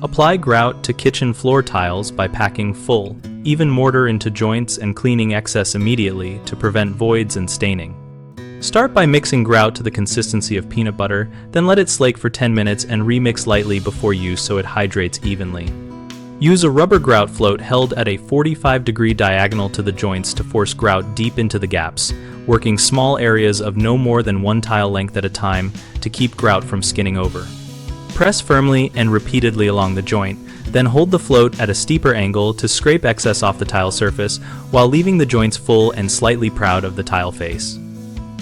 Apply grout to kitchen floor tiles by packing full, even mortar into joints and cleaning excess immediately to prevent voids and staining. Start by mixing grout to the consistency of peanut butter, then let it slake for 10 minutes and remix lightly before use so it hydrates evenly. Use a rubber grout float held at a 45-degree diagonal to the joints to force grout deep into the gaps, working small areas of no more than 1 tile length at a time to keep grout from skinning over. Press firmly and repeatedly along the joint, then hold the float at a steeper angle to scrape excess off the tile surface while leaving the joints full and slightly proud of the tile face.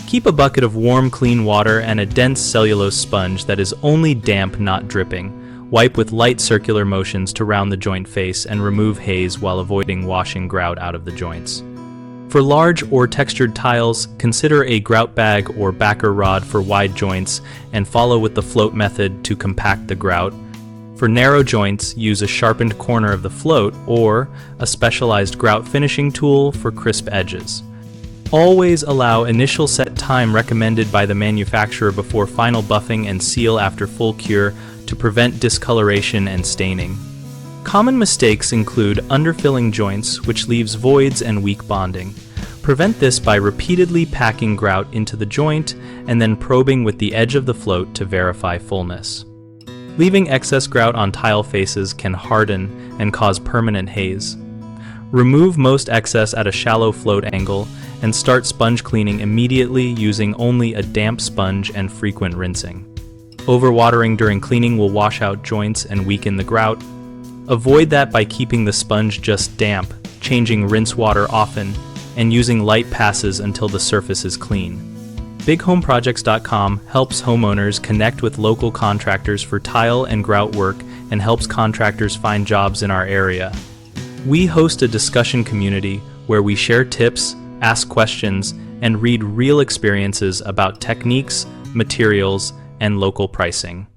Keep a bucket of warm, clean water and a dense cellulose sponge that is only damp, not dripping. Wipe with light circular motions to round the joint face and remove haze while avoiding washing grout out of the joints. For large or textured tiles, consider a grout bag or backer rod for wide joints and follow with the float method to compact the grout. For narrow joints, use a sharpened corner of the float or a specialized grout finishing tool for crisp edges. Always allow initial set time recommended by the manufacturer before final buffing and seal after full cure to prevent discoloration and staining. Common mistakes include underfilling joints, which leaves voids and weak bonding. Prevent this by repeatedly packing grout into the joint and then probing with the edge of the float to verify fullness. Leaving excess grout on tile faces can harden and cause permanent haze. Remove most excess at a shallow float angle and start sponge cleaning immediately using only a damp sponge and frequent rinsing. Overwatering during cleaning will wash out joints and weaken the grout. Avoid that by keeping the sponge just damp, changing rinse water often, and using light passes until the surface is clean. BigHomeProjects.com helps homeowners connect with local contractors for tile and grout work and helps contractors find jobs in our area. We host a discussion community where we share tips, ask questions, and read real experiences about techniques, materials, and local pricing.